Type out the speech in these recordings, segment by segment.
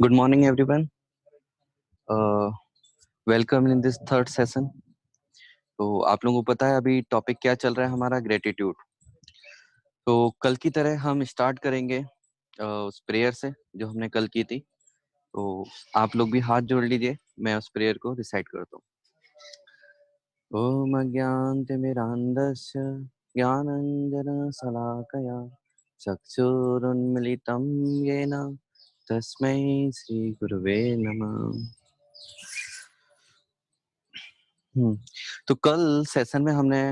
Good morning, everyone. Uh, Welcome in this third session. तो आप लोगों को पता है अभी टॉपिक क्या चल रहा है हमारा ग्रेटिट्यूड। तो कल की तरह हम स्टार्ट करेंगे उस प्रेयर से जो हमने कल की थी। तो आप लोग भी हाथ जोड़ लीजिए, मैं उस प्रेयर को रिसाइट करता हूँ। ओम अज्ञानतिमिरान्धस्य ज्ञानाञ्जनशलाकया चक्षुरुन्मिलितं येन तस्मै श्रीगुरुवे नमः। तो कल सेशन में हमने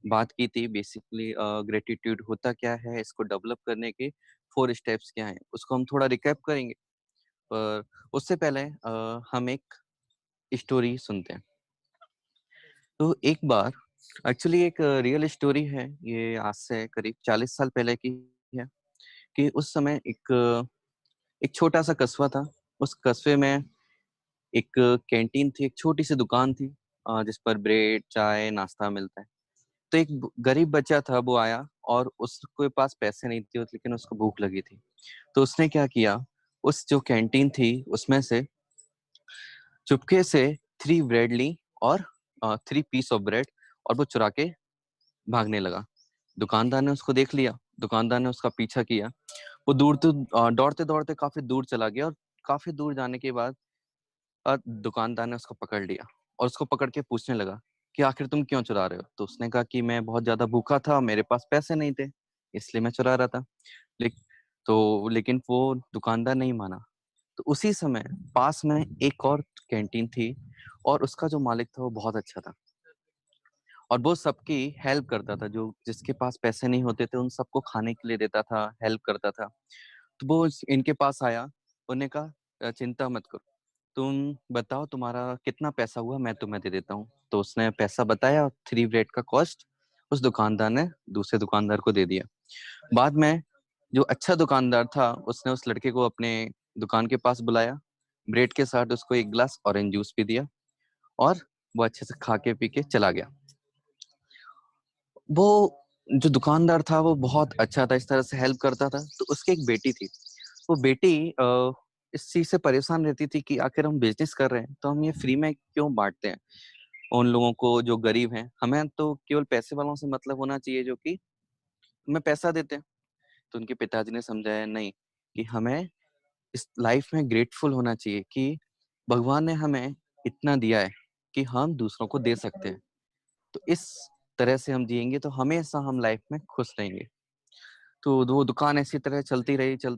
बात की थी बेसिकली ग्रेटिट्यूड होता क्या है, इसको डेवलप करने के 4 स्टेप्स क्या हैं, उसको हम थोड़ा रिकैप करेंगे। पर उससे पहले हम एक स्टोरी सुनते हैं। तो एक बार एक्चुअली एक रियल स्टोरी है, ये आज से करीब 40 साल पहले की है कि उस समय एक छोटा सा कस्बा था। उस कस्बे में एक कैंटीन थी, एक छोटी सी दुकान थी जिस पर ब्रेड, चाय, नाश्ता मिलता है। तो एक गरीब बच्चा था, वो आया और उसके पास पैसे नहीं थे लेकिन उसको भूख लगी थी। तो उसने क्या किया, उस जो कैंटीन थी उसमें से चुपके से 3 ब्रेड ली और 3 पीस ऑफ ब्रेड, और वो चुरा के भागने लगा। दुकानदार ने उसको देख लिया, दुकानदार ने उसका पीछा किया। वो दौड़ते दौड़ते काफी दूर चला गया, और काफी दूर जाने के बाद दुकानदार ने उसको पकड़ लिया और उसको पकड़ के पूछने लगा कि आखिर तुम क्यों चुरा रहे हो। तो उसने कहा कि मैं बहुत ज्यादा भूखा था, मेरे पास पैसे नहीं थे, इसलिए मैं चुरा रहा था। लेकिन लेकिन वो दुकानदार नहीं माना। तो उसी समय पास में एक और कैंटीन थी, और उसका जो मालिक था वो बहुत अच्छा था, और वो सबकी हेल्प करता था। जो जिसके पास पैसे नहीं होते थे उन सबको खाने के लिए देता था, हेल्प करता था। तो वो इनके पास आया, उन्होंने कहा चिंता मत करो, तुम बताओ तुम्हारा कितना पैसा हुआ, मैं तुम्हें दे देता हूँ। तो उसने पैसा बताया, 3 ब्रेड का कॉस्ट उस दुकानदार ने दूसरे दुकानदार को दे दिया। बाद में जो अच्छा दुकानदार था उसने उस लड़के को अपने दुकान के पास बुलाया, ब्रेड के साथ उसको एक गिलास ऑरेंज जूस भी दिया, और वो अच्छे से खा के पी के चला गया। वो जो दुकानदार था वो बहुत अच्छा था, इस तरह से हेल्प करता था। तो उसकी एक बेटी थी, वो बेटी इस चीज से परेशान रहती थी कि आखिर हम बिजनेस कर रहे हैं तो हम ये फ्री में क्यों बांटते हैं उन लोगों को जो गरीब हैं। हमें तो केवल पैसे वालों से मतलब होना चाहिए जो कि हमें पैसा देते हैं। तो उनके पिताजी ने समझाया नहीं, कि हमें इस लाइफ में ग्रेटफुल होना चाहिए कि भगवान ने हमें इतना दिया है कि हम दूसरों को दे सकते हैं। तो इस तरह से हम जिएंगे तो हमेशा हम लाइफ में खुश रहेंगे। तो वो दुकान ऐसी तरह चलती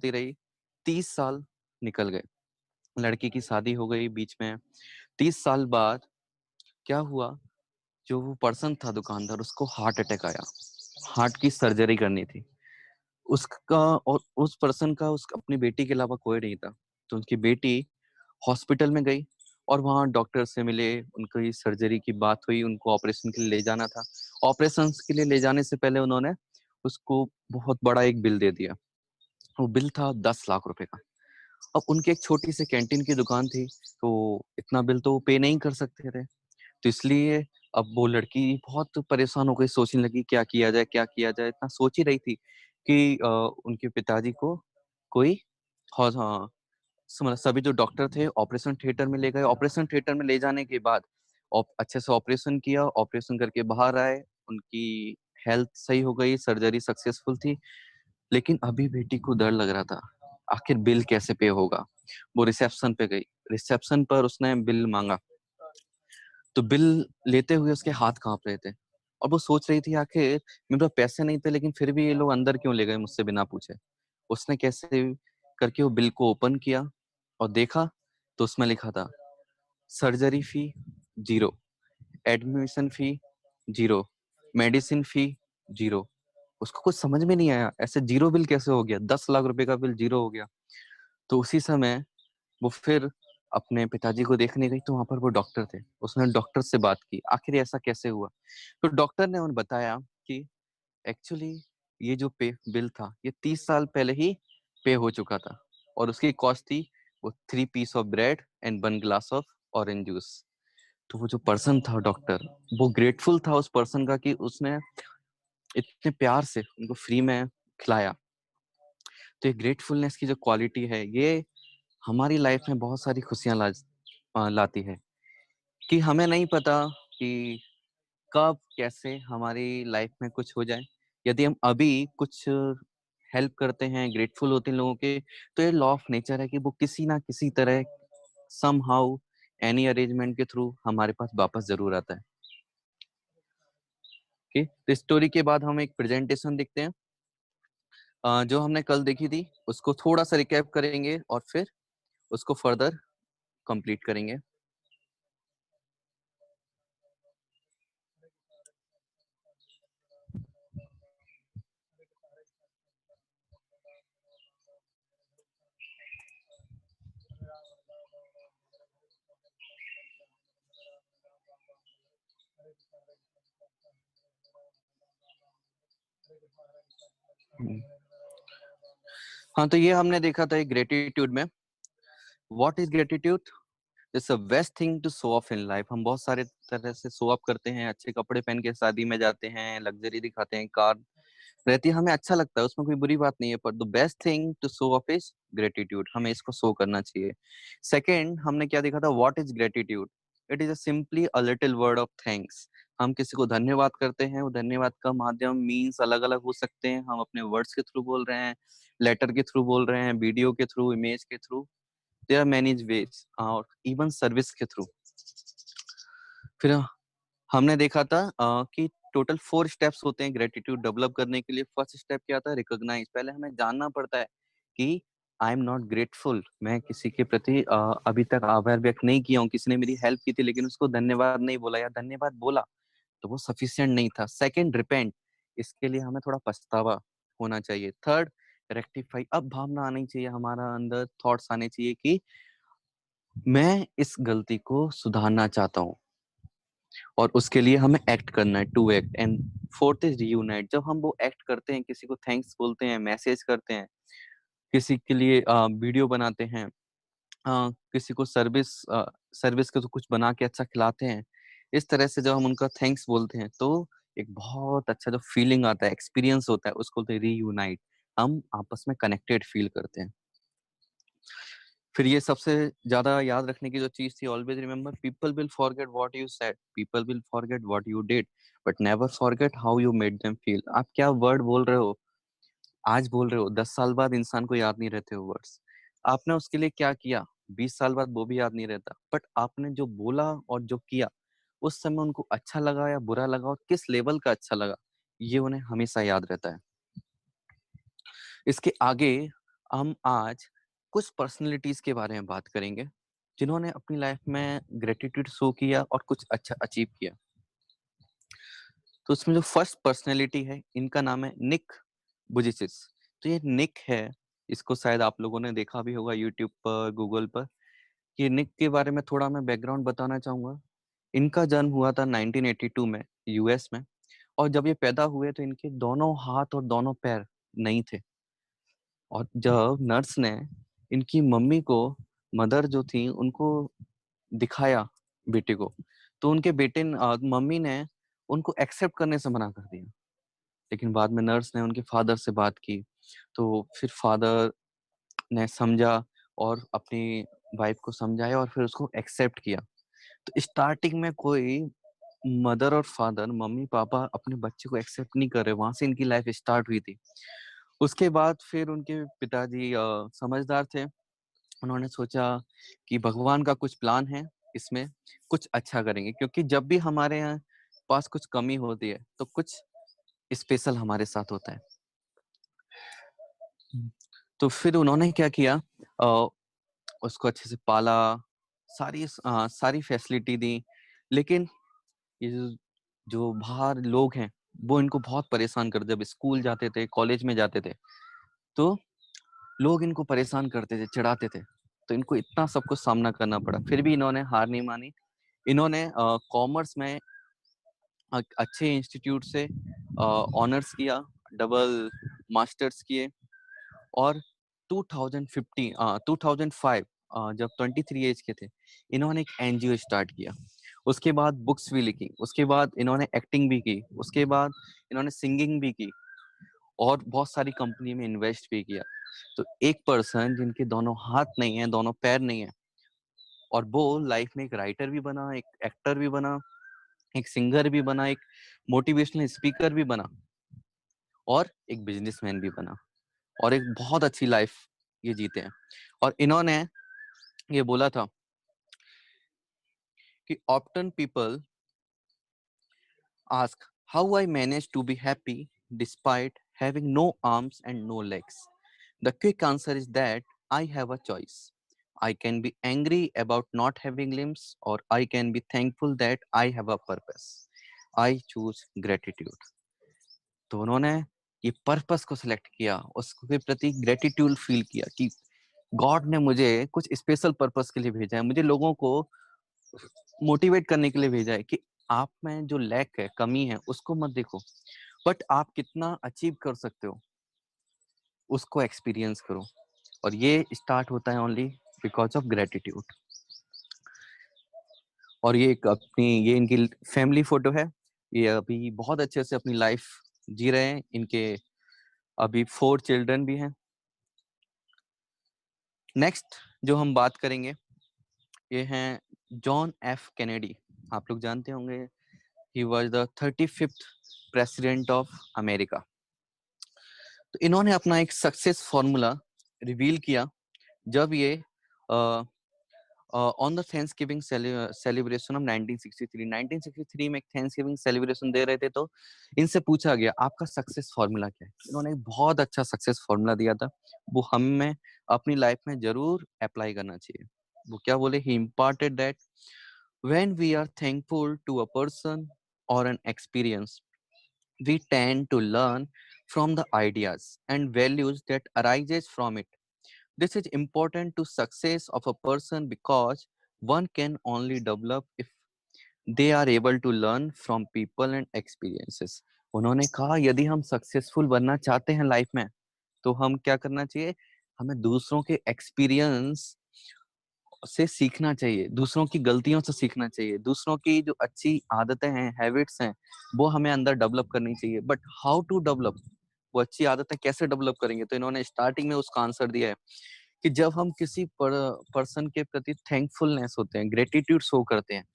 रही। 30 साल निकल गए, लड़की की शादी हो गई बीच में। 30 साल बाद क्या हुआ, जो वो पर्सन था दुकानदार, उसको हार्ट अटैक आया, हार्ट की सर्जरी करनी थी उसका। और उस पर्सन का उस अपनी बेटी के अलावा कोई नहीं था। तो उनकी बेटी हॉस्पिटल में गई और वहां डॉक्टर से मिले, उनकी सर्जरी की बात हुई, उनको ऑपरेशन के लिए ले जाना था। ऑपरेशन के लिए ले जाने से पहले उन्होंने उसको बहुत बड़ा एक बिल दे दिया। वो बिल था 10 लाख रुपए का। अब उनकी एक छोटी सी कैंटीन की दुकान थी, तो इतना बिल तो वो पे नहीं कर सकते थे। तो इसलिए अब वो लड़की बहुत परेशान हो गई, सोचने लगी क्या किया जाए, क्या किया जाए। इतना सोच ही रही थी कि उनके पिताजी को कोई हाँ, सभी जो डॉक्टर थे ऑपरेशन थिएटर में ले गए। ऑपरेशन थिएटर में ले जाने के बाद अच्छे से ऑपरेशन किया, ऑपरेशन करके बाहर आए, उनकी हेल्थ सही हो गई, सर्जरी सक्सेसफुल थी। लेकिन अभी बेटी को डर लग रहा था, आखिर बिल कैसे पे होगा। वो रिसेप्शन पे गई, रिसेप्शन पर उसने बिल मांगा। तो बिल लेते हुए उसके हाथ कांप रहे थे, और वो सोच रही थी आखिर मेरे पास पैसे नहीं थे लेकिन फिर भी ये लोग अंदर क्यों ले गए मुझसे बिना पूछे। उसने कैसे करके वो बिल को ओपन किया और देखा, तो उसमें लिखा था सर्जरी फी 0, एडमिशन फी 0, मेडिसिन फी 0। उसको कुछ समझ में नहीं आया, ऐसे जीरो बिल कैसे हो गया, 10 लाख रुपए का बिल जीरो हो गया। तो उसी समय वो फिर अपने पिताजी को देखने गई, तो वहां पर वो डॉक्टर थे। उसने डॉक्टर से बात की आखिर ऐसा कैसे हुआ। तो डॉक्टर ने उन्हें बताया कि एक्चुअली ये जो पे बिल था ये 30 साल पहले ही पे हो चुका था, और उसकी कॉस्ट थी वो 3 piece of bread and 1 glass of orange juice. तो वो जो पर्सन था डॉक्टर, वो ग्रेटफुल था उस पर्सन का कि उसने इतने प्यार से उनको फ्री में खिलाया। तो ये ग्रेटफुलनेस की जो क्वालिटी है, ये हमारी लाइफ में बहुत सारी खुशियाँ लाती है कि हमें नहीं पता कि कब, कैसे हमारी लाइफ में कुछ हो जाए। यदि हम अभी कुछ हेल्प करते हैं, ग्रेटफुल होते हैं लोगों के, तो ये लॉ ऑफ नेचर है कि वो किसी ना किसी तरह समहाउ एनी अरेंजमेंट के थ्रू हमारे पास वापस ज़रूर आता है। ओके, तो स्टोरी के बाद हम एक प्रेजेंटेशन देखते हैं। जो हमने कल देखी थी, उसको थोड़ा-सा रिकैप करेंगे और फिर उसको फर्दर कंप्लीट करेंगे। हुँ। हाँ, तो ये हमने देखा था एक ग्रैटिट्यूड में। What is gratitude? It's the best thing to show off in life. हम बहुत सारे तरह से शो ऑफ करते हैं, अच्छे कपड़े पहन के शादी में जाते हैं, लग्जरी दिखाते हैं, कार रहती है, हमें अच्छा लगता है, उसमें कोई बुरी बात नहीं है, पर the best thing to show off is gratitude. हमें इसको शो करना चाहिए। सेकंड हमने क्या देखा था, what is gratitude? It is simply a little word of thanks. हम किसी को धन्यवाद करते हैं, वो धन्यवाद का माध्यम मीन्स अलग अलग हो सकते हैं। हम अपने वर्ड्स के थ्रू बोल रहे हैं, लेटर के थ्रू बोल रहे हैं, वीडियो के थ्रू, इमेज के through, there are many ways, और इवन सर्विस के थ्रू। फिर हमने देखा था कि टोटल 4 स्टेप्स होते हैं ग्रेटिट्यूड डेवलप करने के लिए। फर्स्ट स्टेप क्या था? रिकॉग्नाइज। पहले हमें जानना पड़ता है कि आई एम नॉट ग्रेटफुल। मैं किसी के प्रति अभी तक आभार व्यक्त नहीं किया हूँ। किसी ने मेरी हेल्प की थी लेकिन उसको धन्यवाद नहीं बोला, या धन्यवाद बोला तो वो सफिशिएंट नहीं था। Second, repent. इसके लिए हमें थोड़ा पछतावा होना चाहिए। Third, rectify. अब भावना आनी चाहिए, हमारा अंदर थॉट्स आने चाहिए कि मैं इस गलती को सुधारना चाहता हूँ, और उसके लिए हमें एक्ट करना है, to act. And fourth is reunite. जब हम वो एक्ट करते हैं, किसी को थैंक्स बोलते हैं, मैसेज करते हैं, किसी के लिए वीडियो बनाते हैं, किसी को सर्विस के तो कुछ बना के अच्छा खिलाते हैं, इस तरह से जब हम उनका थैंक्स बोलते हैं तो एक बहुत अच्छा जो फीलिंग आता है, एक्सपीरियंस होता है, उसको बोलते हैं रीयूनाइट। हम आपस में कनेक्टेड फील करते हैं। फिर ये सबसे ज्यादा याद रखने की जो चीज थी, always remember people will forget what you said, people will forget what you did, but never forget how you made them feel. आप क्या वर्ड बोल रहे हो, आज बोल रहे हो, 10 साल बाद इंसान को याद नहीं रहते हो वर्ड्स। आपने उसके लिए क्या किया, 20 साल बाद वो भी याद नहीं रहता, बट आपने जो बोला और जो किया, उस समय उनको अच्छा लगा या बुरा लगा, और किस लेवल का अच्छा लगा, ये उन्हें हमेशा याद रहता है। इसके आगे हम आज कुछ पर्सनैलिटीज के बारे में बात करेंगे जिन्होंने अपनी लाइफ में ग्रेटिट्यूड शो किया और कुछ अच्छा अचीव किया। तो उसमें जो फर्स्ट पर्सनैलिटी है, इनका नाम है निक बुजिसिस। तो ये निक है, इसको शायद आप लोगों ने देखा भी होगा यूट्यूब पर, गूगल पर। ये निक के बारे में थोड़ा मैं बैकग्राउंड बताना चाहूंगा। इनका जन्म हुआ था 1982 में, यूएस में। और जब ये पैदा हुए तो इनके दोनों हाथ और दोनों पैर नहीं थे। और जब नर्स ने इनकी मम्मी को, मदर जो थी, उनको दिखाया बेटे को, तो उनके मम्मी ने उनको एक्सेप्ट करने से मना कर दिया। लेकिन बाद में नर्स ने उनके फादर से बात की, तो फिर फादर ने समझा और अपनी वाइफ को समझाया और फिर उसको एक्सेप्ट किया। तो स्टार्टिंग में कोई मदर और फादर, मम्मी पापा अपने बच्चे को एक्सेप्ट नहीं कर रहे, वहां से इनकी लाइफ स्टार्ट हुई थी। उसके बाद फिर उनके पिताजी समझदार थे। उन्होंने सोचा कि भगवान का कुछ प्लान है, इसमें कुछ अच्छा करेंगे, क्योंकि जब भी हमारे यहाँ पास कुछ कमी होती है तो कुछ स्पेशल हमारे साथ होता है। हम्म। तो फिर उन्होंने क्या किया, अ, उसको अच्छे से पाला, सारी फैसिलिटी दी। लेकिन ये जो बाहर लोग हैं, वो इनको बहुत परेशान करते। जब स्कूल जाते थे, कॉलेज में जाते थे, तो लोग इनको परेशान करते थे, चिढ़ाते थे। तो इनको इतना सब कुछ सामना करना पड़ा, फिर भी इन्होंने हार नहीं मानी। इन्होंने कॉमर्स में अच्छे इंस्टीट्यूट से ऑनर्स किया, डबल मास्टर्स किए, और 2005, जब 23 एज के थे, इन्होंने एक एनजीओ स्टार्ट किया। उसके बाद बुक्स भी लिखी, उसके बाद इन्होंने एक्टिंग भी की, उसके बाद इन्होंने सिंगिंग भी की। और बहुत सारी कंपनी में इन्वेस्ट भी किया। तो एक पर्सन जिनके दोनों हाथ नहीं है, दोनों पैर नहीं है, और वो लाइफ में एक राइटर भी बना, एक एक्टर भी बना, एक सिंगर भी बना, एक मोटिवेशनल स्पीकर भी बना, और एक बिजनेसमैन भी बना, और एक बहुत अच्छी लाइफ ये जीते हैं। और इन्होंने ये बोला था कि often people ask how I manage to be happy despite having no arms and no legs. The quick answer is that I have a choice. I can be angry about not having limbs, or I can be thankful that I have a purpose. I choose gratitude. तो उन्होंने ये purpose को select किया, उसके प्रति gratitude feel किया कि God ने मुझे कुछ स्पेशल पर्पस के लिए भेजा है, मुझे लोगों को मोटिवेट करने के लिए भेजा है कि आप में जो लैक है, कमी है, उसको मत देखो, बट आप कितना अचीव कर सकते हो उसको एक्सपीरियंस करो। और ये स्टार्ट होता है ओनली बिकॉज ऑफ ग्रेटिट्यूड। और ये एक अपनी, ये इनकी फैमिली फोटो है। ये अभी बहुत अच्छे से अपनी लाइफ जी रहे हैं। इनके अभी 4 चिल्ड्रन भी हैं। नेक्स्ट जो हम बात करेंगे, ये हैं जॉन एफ कैनेडी। आप लोग जानते होंगे, he was the 35th president of America. तो इन्होंने अपना एक सक्सेस फॉर्मूला रिवील किया जब ये on the Thanksgiving celebration of 1963 में एक थैंक्सगिविंग सेलिब्रेशन दे रहे थे, तो इनसे पूछा गया आपका सक्सेस फॉर्मूला क्या है। इन्होंने एक बहुत अच्छा सक्सेस फॉर्मूला दिया था, वो हमें अपनी लाइफ में जरूर अप्लाई करना चाहिए। वो क्या बोले, he imparted that when we are thankful to a person और an experience, we tend to learn from the ideas and values that arises from it. This is important to success of a person because one can only develop if they are able to learn from people and experiences. उन्होंने कहा यदि हम successful बनना चाहते हैं life में, तो हम क्या करना चाहिए, हमें दूसरों के एक्सपीरियंस से सीखना चाहिए, दूसरों की गलतियों से सीखना चाहिए, दूसरों की जो अच्छी आदतें हैं, हैबिट्स हैं, वो हमें अंदर डेवलप करनी चाहिए। बट हाउ टू डेवलप, वो अच्छी आदतें कैसे डेवलप करेंगे? तो इन्होंने स्टार्टिंग में उसका आंसर दिया है कि जब हम किसी पर्सन के प्रति थैंकफुलनेस होते हैं, ग्रेटिट्यूड शो करते हैं,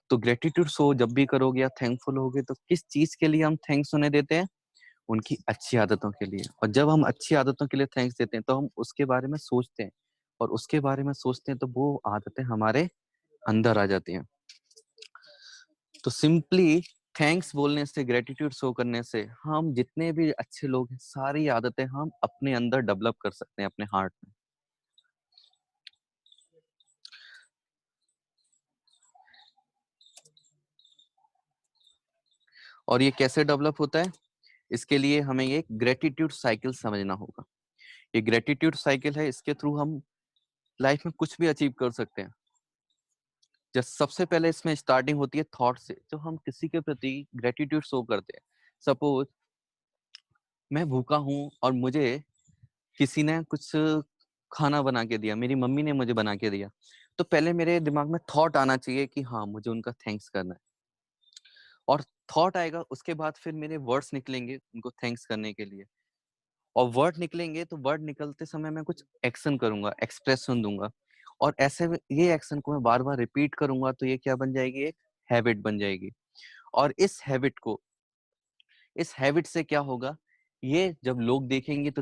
तो ग्रेटिट्यूड शो जब भी करोगे या थैंकफुल होगे, तो किस चीज के लिए हम थैंक्स उन्हें देते हैं? उनकी अच्छी आदतों के लिए। और जब हम अच्छी आदतों के लिए थैंक्स देते हैं, तो हम उसके बारे में सोचते हैं, और उसके बारे में सोचते हैं तो वो आदतें हमारे अंदर आ जाती हैं। तो सिंपली थैंक्स बोलने से, ग्रेटिट्यूड शो करने से, हम जितने भी अच्छे लोग हैं, सारी आदतें हम अपने अंदर डेवलप कर सकते हैं, अपने हार्ट में। और ये कैसे डेवलप होता है? इसके लिए हमें ये ग्रेटिट्यूड साइकिल समझना होगा। ये ग्रेटिट्यूड साइकिल है, इसके थ्रू हम लाइफ में कुछ भी अचीव कर सकते हैं। जब सबसे पहले इसमें स्टार्टिंग होती है थॉट से, जो हम किसी के प्रति ग्रेटिट्यूड शो करते हैं। सपोज मैं भूखा हूँ और मुझे किसी ने कुछ खाना बना के दिया, मेरी मम्मी ने मुझे बना के दिया, तो पहले मेरे दिमाग में थॉट आना चाहिए कि हाँ, मुझे उनका थैंक्स करना है। और थॉट आएगा, उसके बाद फिर मेरे वर्ड्स निकलेंगे उनको थैंक्स करने के लिए। और वर्ड निकलेंगे तो वर्ड निकलते समय मैं कुछ एक्शन करूंगा, एक्सप्रेशन दूंगा, और ऐसे ये एक्शन को मैं बार बार रिपीट करूंगा, तो ये क्या बन जाएगी, एक हैबिट बन जाएगी। और इस हैबिट से क्या होगा, ये जब लोग देखेंगे तो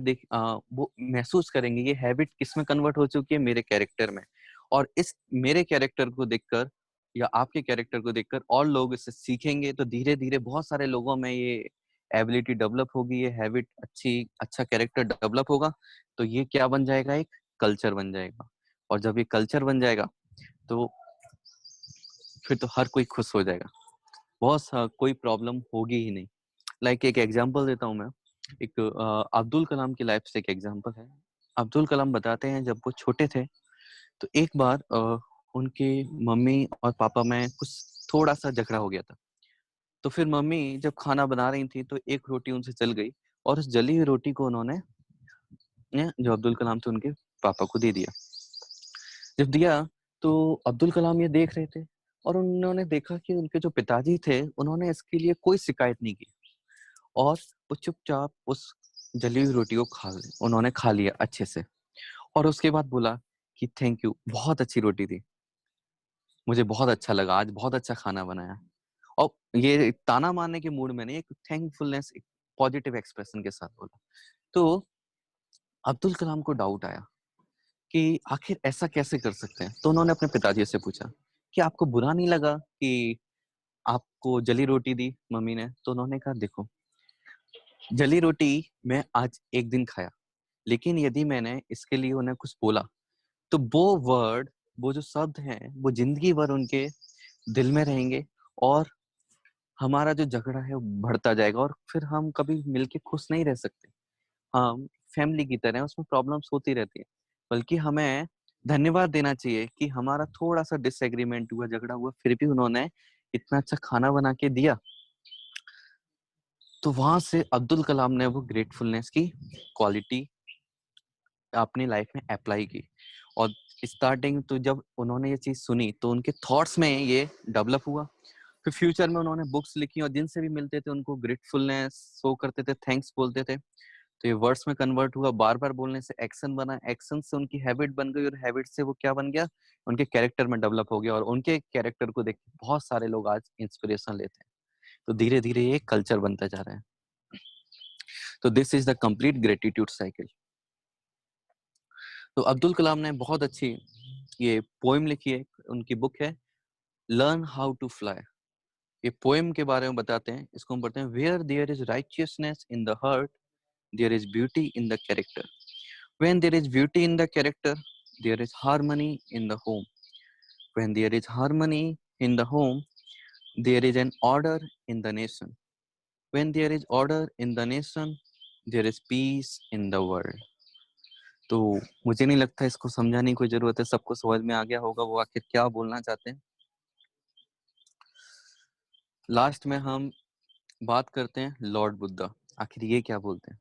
वो महसूस करेंगे ये हैबिट किस में कन्वर्ट हो चुकी है, मेरे कैरेक्टर में। और इस मेरे कैरेक्टर को देखकर या आपके कैरेक्टर को देखकर और लोग इससे सीखेंगे, तो धीरे धीरे बहुत सारे लोगों में ये एबिलिटी डेवलप होगी, ये हैबिट अच्छा कैरेक्टर डेवलप होगा। तो ये क्या बन जाएगा, एक कल्चर बन जाएगा। और जब ये कल्चर बन जाएगा, तो फिर तो हर कोई खुश हो जाएगा, कोई प्रॉब्लम होगी ही नहीं। लाइक एक एग्जांपल देता हूँ मैं। एक अब्दुल कलाम की लाइफ से एक एग्जांपल है। अब्दुल कलाम बताते हैं, जब वो छोटे थे तो एक बार उनके मम्मी और पापा में कुछ थोड़ा सा झगड़ा हो गया था। तो फिर मम्मी जब खाना बना रही थी, तो एक रोटी उनसे जल गई, और उस जली हुई रोटी को उन्होंने जो अब्दुल कलाम थे उनके पापा को दे दिया। जब दिया, तो अब्दुल कलाम ये देख रहे थे, और उन्होंने देखा कि उनके जो पिताजी थे, उन्होंने इसके लिए कोई शिकायत नहीं की। और वो चुपचाप उस जली हुई रोटी को उन्होंने खा लिया अच्छे से, और उसके बाद बोला कि थैंक यू, बहुत अच्छी रोटी थी, मुझे बहुत अच्छा लगा, आज बहुत अच्छा खाना बनाया। और ये ताना मारने के मूड में नहीं, एक थैंकफुलनेस, एक पॉजिटिव एक्सप्रेशन के साथ बोला। तो अब्दुल कलाम को डाउट आया कि आखिर ऐसा कैसे कर सकते हैं। तो उन्होंने अपने पिताजी से पूछा कि आपको बुरा नहीं लगा कि आपको जली रोटी दी मम्मी ने? तो उन्होंने कहा देखो, जली रोटी मैं आज एक दिन खाया, लेकिन यदि मैंने इसके लिए उन्हें कुछ बोला, तो वो वर्ड, वो जो शब्द हैं, वो जिंदगी भर उनके दिल में रहेंगे, और हमारा जो झगड़ा है वो बढ़ता जाएगा, और फिर हम कभी मिलके खुश नहीं रह सकते। हम फैमिली की तरह हैं, उसमें प्रॉब्लम्स होती रहती है। बल्कि हमें धन्यवाद देना चाहिए कि हमारा थोड़ा-सा डिसएग्रीमेंट हुआ, झगड़ा हुआ, फिर भी उन्होंने इतना अच्छा खाना बना के दिया। तो वहाँ से अब्दुल कलाम ने वो ग्रेटफुलनेस की क्वालिटी अपनी लाइफ में अप्लाई की। और स्टार्टिंग तो जब उन्होंने ये चीज़ सुनी, तो उनके थॉट्स में ये डेवलप हुआ। फिर फ्यूचर में उन्होंने बुक्स लिखी, और जिनसे भी मिलते थे उनको ग्रेटफुलनेस शो करते थे, थैंक्स बोलते थे। तो ये वर्ड्स में कन्वर्ट हुआ, बार-बार बोलने से एक्शन बना, एक्शन से उनकी हैबिट बन गई, और हैबिट से वो क्या बन गया, उनके कैरेक्टर में डेवलप हो गया, और उनके कैरेक्टर को देख के बहुत सारे लोग आज इंस्पिरेशन लेते हैं। तो धीरे-धीरे ये कल्चर बनता जा रहा है। तो this is the complete gratitude cycle. तो अब्दुल कलाम ने बहुत अच्छी ये पोएम लिखी है, उनकी बुक है लर्न हाउ टू फ्लाई। ये पोएम के बारे में बताते हैं, इसको हम पढ़ते हैं। Where there is righteousness in the heart, there is beauty in the character. When there is beauty in the character, there is harmony in the home. When there is harmony in the home, there is an order in the nation. When there is order in the nation, there is peace in the world. तो मुझे नहीं लगता इसको समझाने की कोई जरूरत है, सबको समझ में आ गया होगा वो आखिर क्या बोलना चाहते हैं। लास्ट में हम बात करते हैं लॉर्ड बुद्धा, आखिर ये क्या बोलते हैं।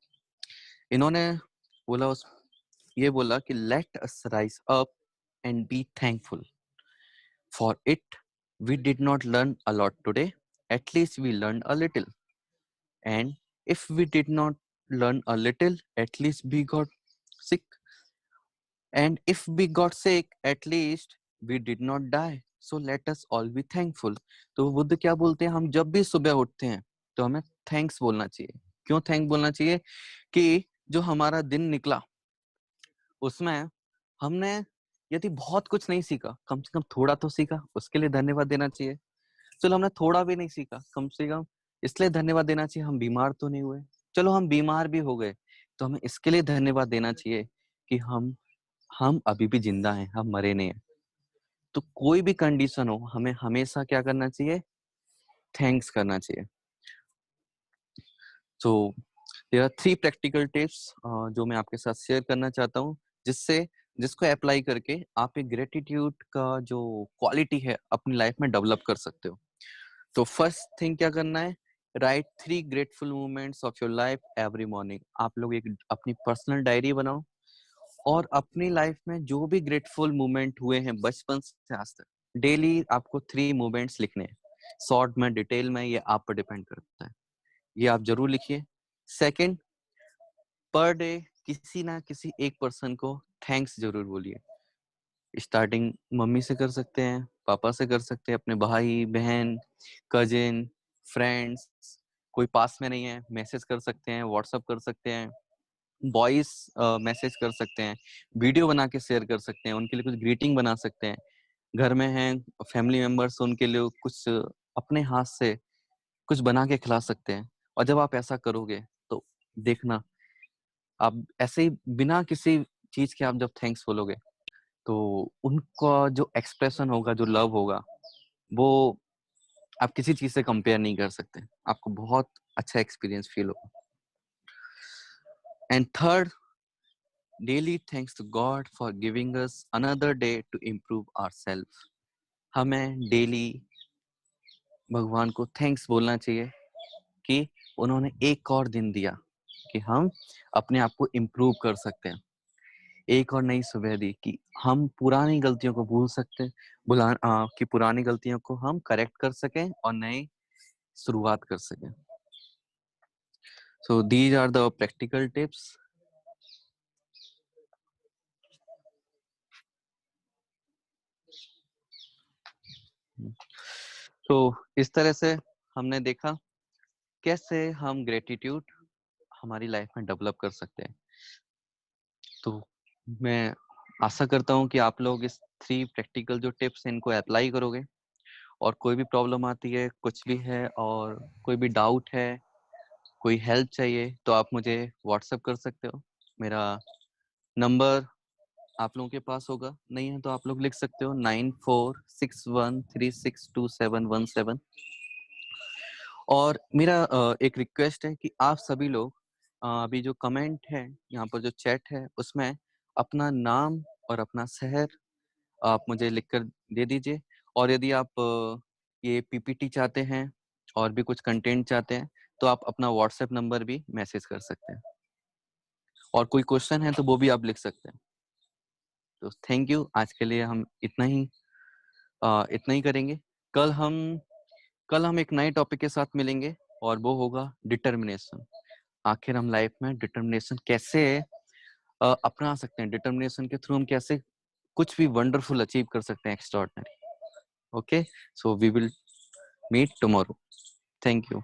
इन्होंने बोला उस ये बोला कि let us rise up and be thankful for it, we did not learn a lot today, at least we learn a little, and if we did not learn a little, at least we got sick, and if we got sick, at least we did not die, so let us all be thankful। तो बुद्ध क्या बोलते हैं, हम जब भी सुबह उठते हैं तो हमें थैंक्स बोलना चाहिए। क्यों थैंक बोलना चाहिए? कि जो हमारा दिन निकला उसमें हमने यदि बहुत कुछ नहीं सीखा, कम से कम थोड़ा तो सीखा, उसके लिए धन्यवाद देना चाहिए। चलो हमने थोड़ा भी नहीं सीखा, कम से कम इसलिए धन्यवाद देना चाहिए हम बीमार तो नहीं हुए। चलो हम बीमार भी हो गए, तो हमें इसके लिए धन्यवाद देना चाहिए कि हम अभी भी जिंदा हैं, हम मरे नहीं हैं। तो कोई भी कंडीशन हो, हमें हमेशा क्या करना चाहिए, थैंक्स करना चाहिए। So there are 3 practical tips जो मैं आपके साथ शेयर करना चाहता हूँ, जिसको अप्लाई करके आप एक ग्रेटिट्यूड का जो क्वालिटी है अपनी लाइफ में डेवलप कर सकते हो। तो फर्स्ट थिंग क्या करना है, right 3 grateful moments of your life every morning. आप लोग एक अपनी पर्सनल डायरी बनाओ, और अपनी लाइफ में जो भी ग्रेटफुल मोमेंट हुए हैं बचपन से आज तक, डेली आपको 3 मोमेंट्स लिखने हैं। शॉर्ट में, डिटेल में, ये आप पर डिपेंड करता है। ये आप जरूर लिखिए। सेकंड, पर डे किसी ना किसी एक पर्सन को थैंक्स जरूर बोलिए। स्टार्टिंग मम्मी से कर सकते हैं, पापा से कर सकते हैं, अपने भाई बहन, कजिन, फ्रेंड्स। कोई पास में नहीं है, मैसेज कर सकते हैं, व्हाट्सअप कर सकते हैं, वॉइस मैसेज कर सकते हैं, वीडियो बना के शेयर कर सकते हैं, उनके लिए कुछ ग्रीटिंग बना सकते हैं। घर में हैं फैमिली मेंबर्स, उनके लिए कुछ अपने हाथ से कुछ बना के खिला सकते हैं। और जब आप ऐसा करोगे तो देखना, आप ऐसे ही बिना किसी चीज के आप जब थैंक्स बोलोगे, तो उनका जो एक्सप्रेशन होगा, जो लव होगा, वो आप किसी चीज से कंपेयर नहीं कर सकते। आपको बहुत अच्छा एक्सपीरियंस फील होगा। And third, daily thanks to God for giving us another day to improve ourself. हमें डेली भगवान को थैंक्स बोलना चाहिए कि उन्होंने एक और दिन दिया कि हम अपने आप को इम्प्रूव कर सकते हैं। एक और नई सुबह दी कि हम पुरानी गलतियों को भूल सकते, कि पुरानी गलतियों को हम करेक्ट कर सकें और नई शुरुआत कर सकें। So these are the practical tips. तो इस तरह से हमने देखा कैसे हम ग्रेटिट्यूड हमारी लाइफ में डेवलप कर सकते हैं। तो मैं आशा करता हूँ कि आप लोग इस 3 प्रैक्टिकल जो टिप्स हैं इनको अप्लाई करोगे, और कोई भी प्रॉब्लम आती है, कुछ भी है और कोई भी डाउट है, कोई हेल्प चाहिए तो आप मुझे व्हाट्सएप कर सकते हो। मेरा नंबर आप लोगों के पास होगा, नहीं है तो आप लोग लिख सकते हो 9461362717। और मेरा एक रिक्वेस्ट है कि आप सभी लोग अभी जो कमेंट है यहाँ पर, जो चैट है, उसमें अपना नाम और अपना शहर आप मुझे लिखकर दे दीजिए। और यदि आप ये पीपीटी चाहते हैं और भी कुछ कंटेंट चाहते हैं तो आप अपना व्हाट्सएप नंबर भी मैसेज कर सकते हैं, और कोई क्वेश्चन है तो वो भी आप लिख सकते हैं। तो थैंक यू, आज के लिए हम इतना ही करेंगे। कल हम कल हम एक नए टॉपिक के साथ मिलेंगे, और वो होगा डिटर्मिनेशन। आखिर हम लाइफ में डिटर्मिनेशन कैसे अपना सकते हैं, डिटर्मिनेशन के थ्रू हम कैसे कुछ भी वंडरफुल अचीव कर सकते हैं, extraordinary. Okay, so we will meet tomorrow. Thank you.